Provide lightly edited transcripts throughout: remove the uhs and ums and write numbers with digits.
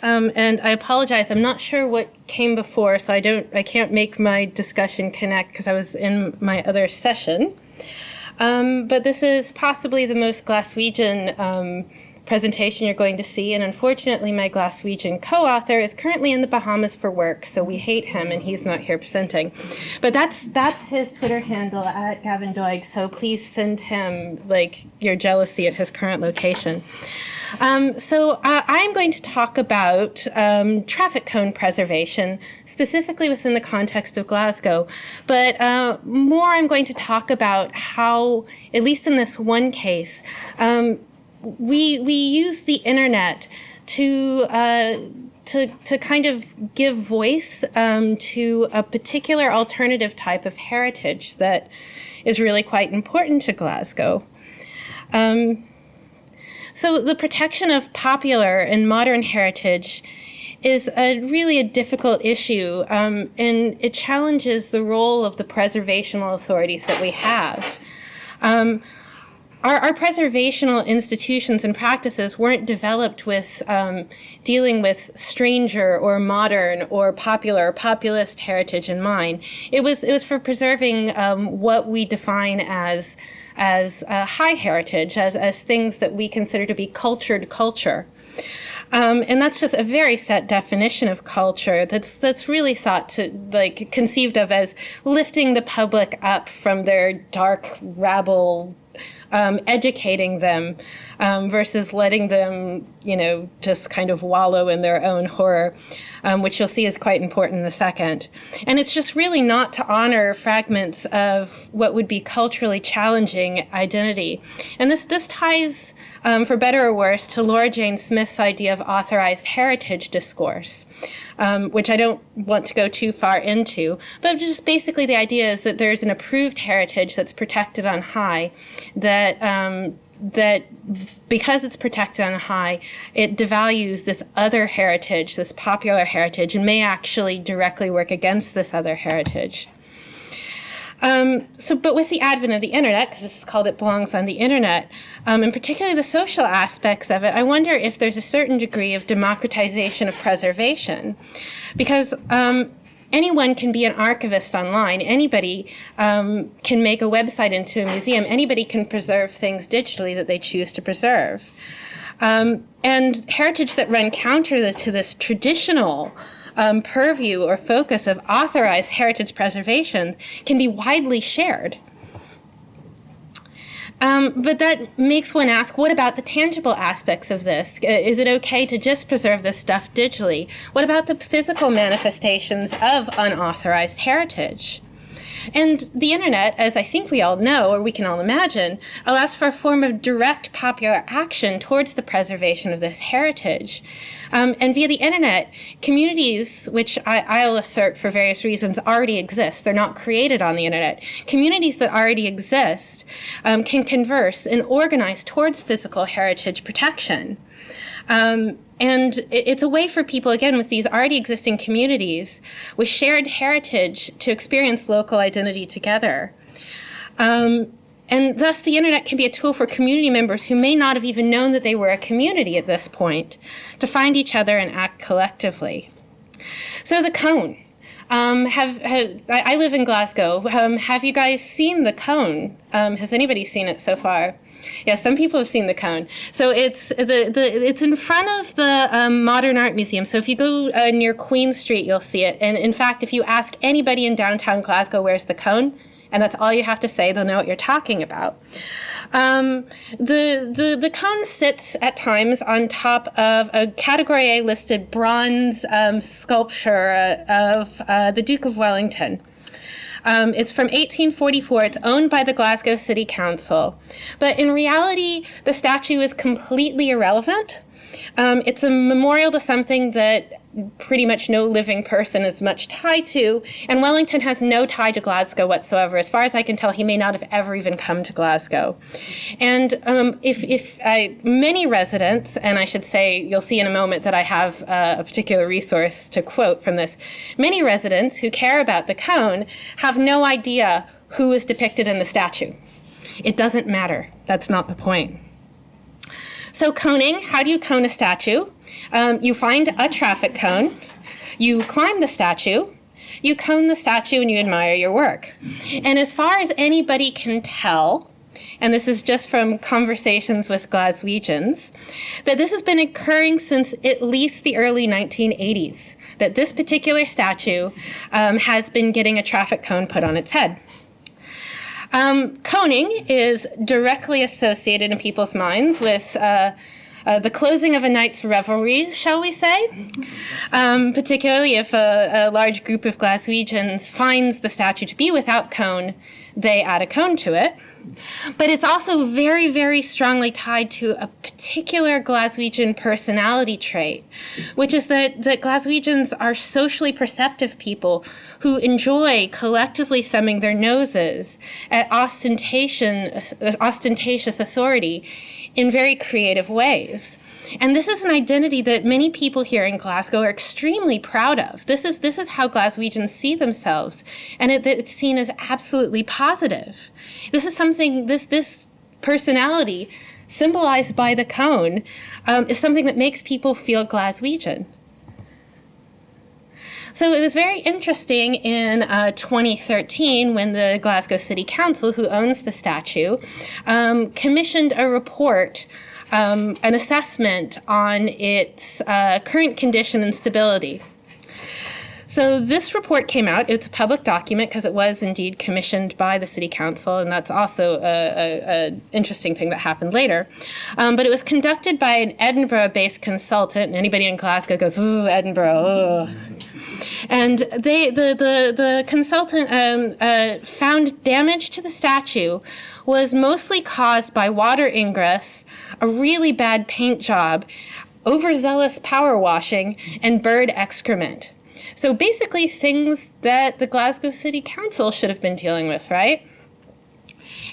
And I apologize, I'm not sure what came before, so I can't make my discussion connect because I was in my other session. But this is possibly the most Glaswegian presentation you're going to see, and unfortunately my Glaswegian co-author is currently in the Bahamas for work, so we hate him and he's not here presenting. But that's his Twitter handle, at Gavin, so please send him your jealousy at his current location. So I'm going to talk about traffic cone preservation, specifically within the context of Glasgow. But more I'm going to talk about how, at least in this one case, we use the internet to kind of give voice to a particular alternative type of heritage that is really quite important to Glasgow. So the protection of popular and modern heritage is really a difficult issue, and it challenges the role of the preservational authorities that we have. Our preservational institutions and practices weren't developed with dealing with stranger or modern or popular or populist heritage in mind. It was for preserving what we define as high heritage, as things that we consider to be cultured culture. And that's just a very set definition of culture that's really thought to, conceived of as lifting the public up from their dark rabble, educating them versus letting them, just kind of wallow in their own horror, which you'll see is quite important in a second. And it's just really not to honor fragments of what would be culturally challenging identity. And this ties, for better or worse, to Laura Jane Smith's idea of authorized heritage discourse, which I don't want to go too far into, but just basically the idea is that there's an approved heritage that's protected on high, that because it's protected on high, it devalues this other heritage, this popular heritage, and may actually directly work against this other heritage. But with the advent of the internet, because this is called It Belongs on the Internet, and particularly the social aspects of it, I wonder if there's a certain degree of democratization of preservation. Because anyone can be an archivist online. Anybody can make a website into a museum. Anybody can preserve things digitally that they choose to preserve. And heritage that run counter to this traditional purview or focus of authorized heritage preservation can be widely shared. But that makes one ask, what about the tangible aspects of this? Is it okay to just preserve this stuff digitally? What about the physical manifestations of unauthorized heritage? And the internet, as I think we all know, or we can all imagine, allows for a form of direct popular action towards the preservation of this heritage. And via the internet, communities, which I'll assert for various reasons already exist, they're not created on the internet, communities that already exist can converse and organize towards physical heritage protection. And it's a way for people, again, with these already existing communities, with shared heritage, to experience local identity together. And thus, the internet can be a tool for community members who may not have even known that they were a community at this point, to find each other and act collectively. So the cone. I live in Glasgow. Have you guys seen the cone? Has anybody seen it so far? Yeah, some people have seen the cone. So it's in front of the Modern Art Museum. So if you go near Queen Street, you'll see it. And in fact, if you ask anybody in downtown Glasgow, where's the cone? And that's all you have to say, they'll know what you're talking about. The cone sits at times on top of a Category A listed bronze sculpture of the Duke of Wellington. It's from 1844. It's owned by the Glasgow City Council. But in reality, the statue is completely irrelevant. It's a memorial to something that pretty much no living person is much tied to, and Wellington has no tie to Glasgow whatsoever. As far as I can tell, he may not have ever even come to Glasgow. And many residents, and I should say, you'll see in a moment that I have a particular resource to quote from this, many residents who care about the cone have no idea who is depicted in the statue. It doesn't matter. That's not the point. So coning, how do you cone a statue? You find a traffic cone, you climb the statue, you cone the statue, and you admire your work. And as far as anybody can tell, and this is just from conversations with Glaswegians, that this has been occurring since at least the early 1980s, that this particular statue has been getting a traffic cone put on its head. Coning is directly associated in people's minds with the closing of a night's revelry, shall we say, particularly if a large group of Glaswegians finds the statue to be without cone, they add a cone to it. But it's also very, very strongly tied to a particular Glaswegian personality trait, which is that Glaswegians are socially perceptive people who enjoy collectively thumbing their noses at ostentatious authority in very creative ways. And this is an identity that many people here in Glasgow are extremely proud of. This is how Glaswegians see themselves, and it's seen as absolutely positive. This is something, this personality symbolized by the cone is something that makes people feel Glaswegian. So it was very interesting in 2013 when the Glasgow City Council, who owns the statue, commissioned a report, an assessment on its current condition and stability. So this report came out. It's a public document because it was indeed commissioned by the City Council, and that's also an interesting thing that happened later. But it was conducted by an Edinburgh-based consultant, and anybody in Glasgow goes, ooh, Edinburgh, ooh. And the consultant found damage to the statue was mostly caused by water ingress, a really bad paint job, overzealous power washing, and bird excrement. So basically things that the Glasgow City Council should have been dealing with, right?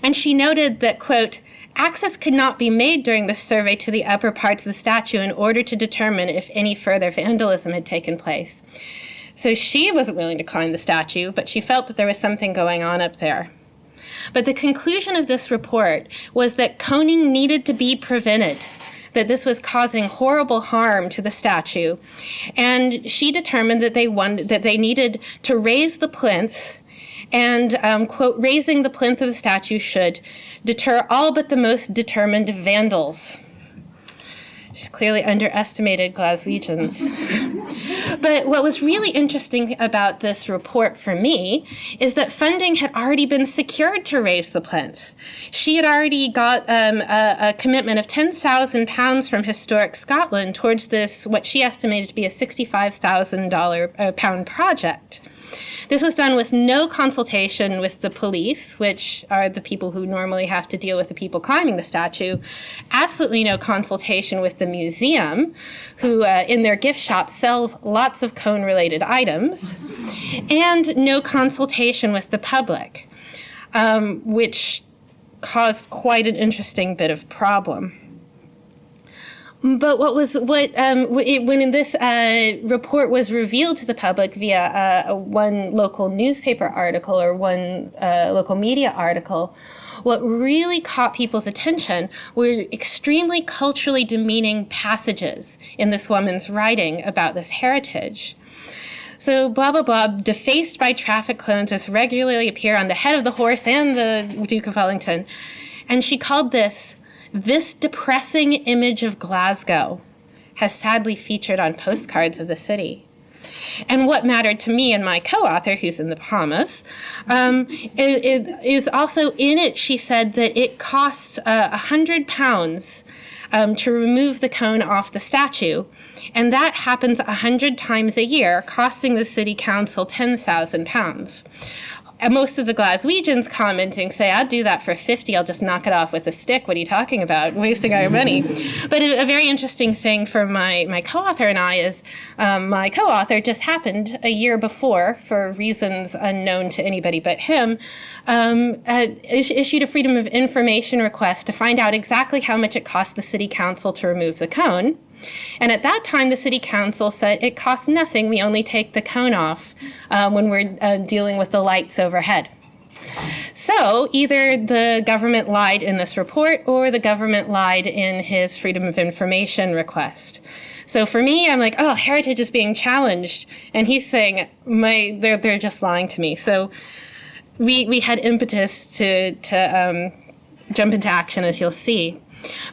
And she noted that, quote, access could not be made during the survey to the upper parts of the statue in order to determine if any further vandalism had taken place. So she wasn't willing to climb the statue, but she felt that there was something going on up there. But the conclusion of this report was that coning needed to be prevented, that this was causing horrible harm to the statue. And she determined that they needed to raise the plinth, and, quote, raising the plinth of the statue should deter all but the most determined vandals. She's clearly underestimated Glaswegians. But what was really interesting about this report for me is that funding had already been secured to raise the plinth. She had already got a commitment of £10,000 from Historic Scotland towards this, what she estimated to be a £65,000 project. This was done with no consultation with the police, which are the people who normally have to deal with the people climbing the statue, absolutely no consultation with the museum, who in their gift shop sells lots of cone-related items, and no consultation with the public, which caused quite an interesting bit of problem. But when this report was revealed to the public via one local newspaper article or one local media article, what really caught people's attention were extremely culturally demeaning passages in this woman's writing about this heritage. So blah, blah, blah, defaced by traffic cones just regularly appear on the head of the horse and the Duke of Wellington. And she called this depressing image of Glasgow has sadly featured on postcards of the city. And what mattered to me and my co-author, who's in the Bahamas, it is also in it, she said that it costs £100 to remove the cone off the statue, and that happens 100 times a year, costing the city council £10,000. And most of the Glaswegians commenting say, I'd do that for 50, I'll just knock it off with a stick. What are you talking about? Wasting our money. But a very interesting thing for my co-author and I is my co-author just happened a year before, for reasons unknown to anybody but him, issued a Freedom of Information request to find out exactly how much it cost the city council to remove the cone. And at that time, the city council said, it costs nothing, we only take the cone off when we're dealing with the lights overhead. So either the government lied in this report or the government lied in his Freedom of Information request. So for me, I'm like, oh, heritage is being challenged. And he's saying, they're just lying to me. So we had impetus to jump into action, as you'll see.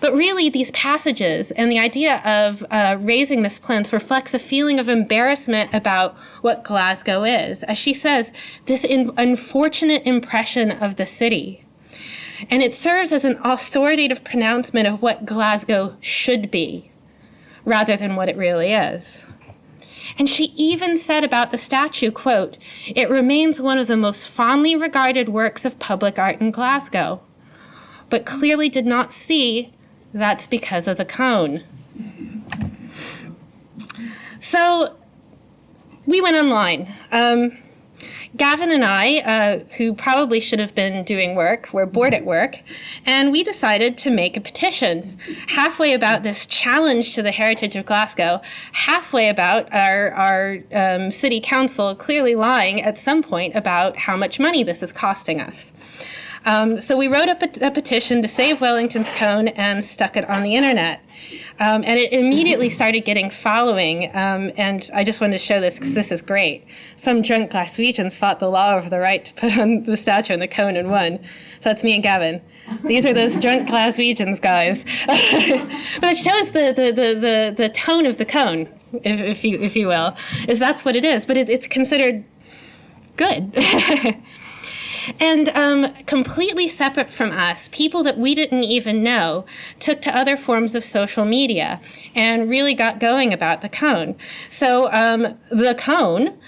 But really, these passages and the idea of raising this plinth reflects a feeling of embarrassment about what Glasgow is. As she says, this unfortunate impression of the city. And it serves as an authoritative pronouncement of what Glasgow should be, rather than what it really is. And she even said about the statue, quote, "It remains one of the most fondly regarded works of public art in Glasgow, but clearly did not see that's because of the cone." So we went online. Gavin and I, who probably should have been doing work, were bored at work, and we decided to make a petition, halfway about this challenge to the heritage of Glasgow, halfway about our city council clearly lying at some point about how much money this is costing us. So we wrote up a petition to save Wellington's cone and stuck it on the internet. And it immediately started getting following. And I just wanted to show this because this is great. Some drunk Glaswegians fought the law over the right to put on the statue and the cone and won. So that's me and Gavin. These are those drunk Glaswegians, guys. But it shows the tone of the cone, if you will, is that's what it is. But it's considered good. And completely separate from us, people that we didn't even know took to other forms of social media and really got going about the cone. So the cone,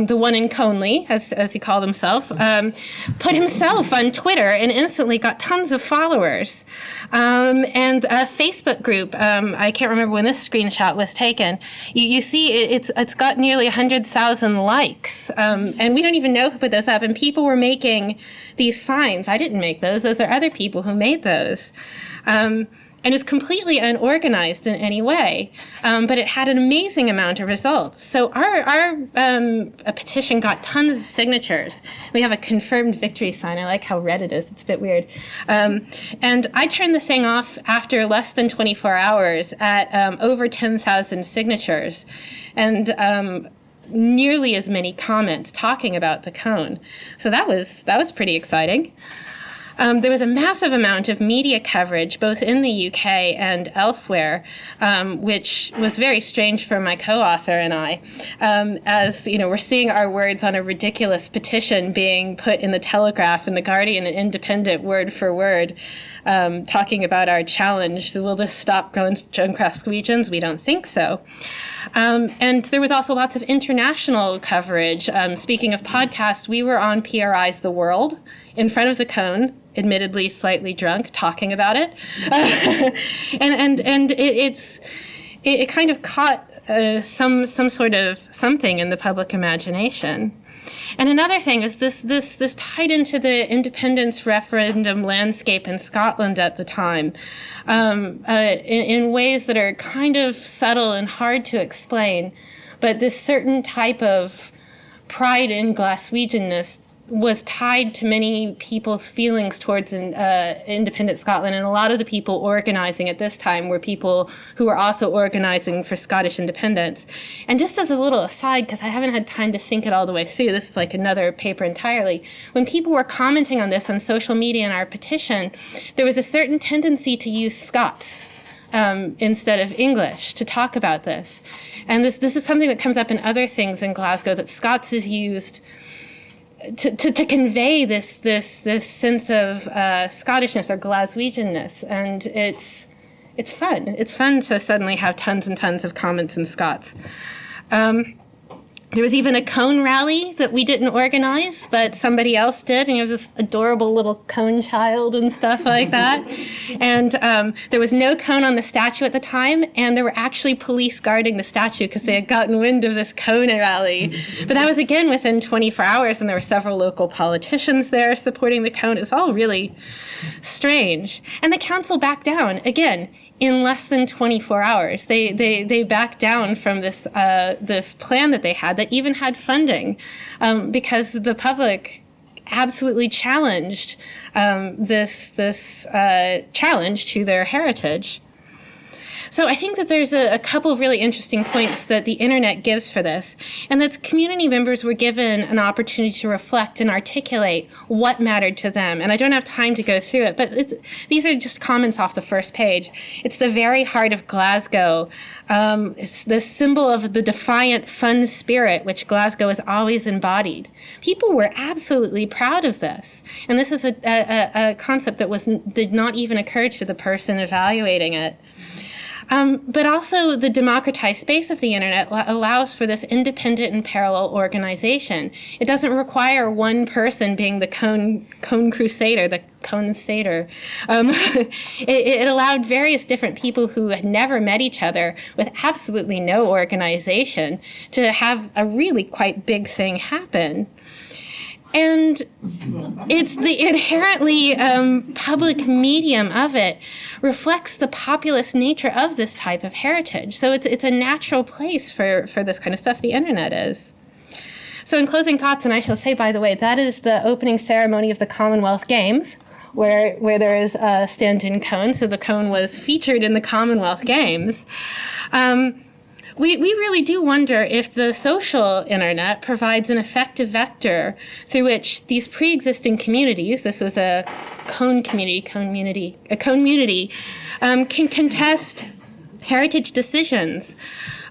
the one in Conely, as he called himself, put himself on Twitter and instantly got tons of followers. And a Facebook group, I can't remember when this screenshot was taken, you see it's got nearly 100,000 likes. And we don't even know who put those up. And people were making these signs. I didn't make those. Those are other people who made those. And it's completely unorganized in any way. But it had an amazing amount of results. So our petition got tons of signatures. We have a confirmed victory sign. I like how red it is. It's a bit weird. And I turned the thing off after less than 24 hours at over 10,000 signatures. And nearly as many comments talking about the cone. So that was pretty exciting. There was a massive amount of media coverage, both in the UK and elsewhere, which was very strange for my co-author and I. As you know, we're seeing our words on a ridiculous petition being put in the Telegraph and the Guardian and Independent word for word, talking about our challenge. So will this stop drunk Glaswegians? We don't think so. And there was also lots of international coverage. Speaking of podcasts, we were on PRI's The World in front of the cone, admittedly slightly drunk, talking about it. and it kind of caught some sort of something in the public imagination. And another thing is this tied into the independence referendum landscape in Scotland at the time, in ways that are kind of subtle and hard to explain. But this certain type of pride in Glaswegianness was tied to many people's feelings towards independent Scotland, and a lot of the people organizing at this time were people who were also organizing for Scottish independence. And just as a little aside, because I haven't had time to think it all the way through, this is like another paper entirely, when people were commenting on this on social media in our petition, there was a certain tendency to use Scots instead of English to talk about this. And this is something that comes up in other things in Glasgow, that Scots is used to convey this sense of Scottishness or Glaswegianness, and it's fun. It's fun to suddenly have tons and tons of comments in Scots. There was even a cone rally that we didn't organize, but somebody else did, and it was this adorable little cone child and stuff like that. And there was no cone on the statue at the time, and there were actually police guarding the statue because they had gotten wind of this cone rally. But that was, again, within 24 hours, and there were several local politicians there supporting the cone. It was all really strange. And the council backed down, again, in less than 24 hours. They backed down from this plan that they had that even had funding, because the public absolutely challenged this challenge to their heritage. So I think that there's a couple of really interesting points that the internet gives for this, and that's community members were given an opportunity to reflect and articulate what mattered to them. And I don't have time to go through it, but these are just comments off the first page. It's the very heart of Glasgow. It's the symbol of the defiant, fun spirit which Glasgow has always embodied. People were absolutely proud of this. And this is a concept that did not even occur to the person evaluating it. But also the democratized space of the internet allows for this independent and parallel organization. It doesn't require one person being the cone crusader, the cone satyr. It allowed various different people who had never met each other with absolutely no organization to have a really quite big thing happen. And it's the inherently public medium of it reflects the populist nature of this type of heritage. So it's a natural place for this kind of stuff, the internet is. So in closing thoughts, and I shall say, by the way, that is the opening ceremony of the Commonwealth Games, where there is a stand-in cone. So the cone was featured in the Commonwealth Games. We really do wonder if the social internet provides an effective vector through which these pre-existing communities, this was a cone community, can contest heritage decisions,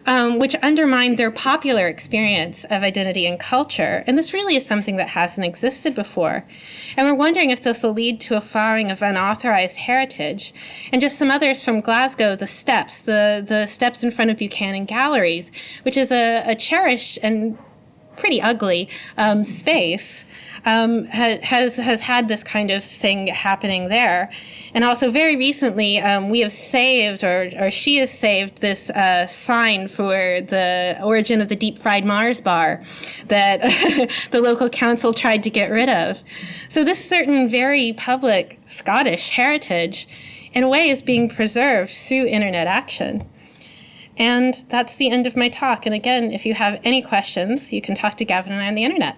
which undermine their popular experience of identity and culture. And this really is something that hasn't existed before. And we're wondering if this will lead to a flowering of unauthorized heritage. And just some others from Glasgow, the steps in front of Buchanan Galleries, which is a cherished and pretty ugly space, has had this kind of thing happening there. And also very recently, we have saved, or she has saved, this sign for the origin of the deep-fried Mars bar that the local council tried to get rid of. So this certain very public Scottish heritage, in a way, is being preserved through internet action. And that's the end of my talk. And again, if you have any questions, you can talk to Gavin and I on the internet.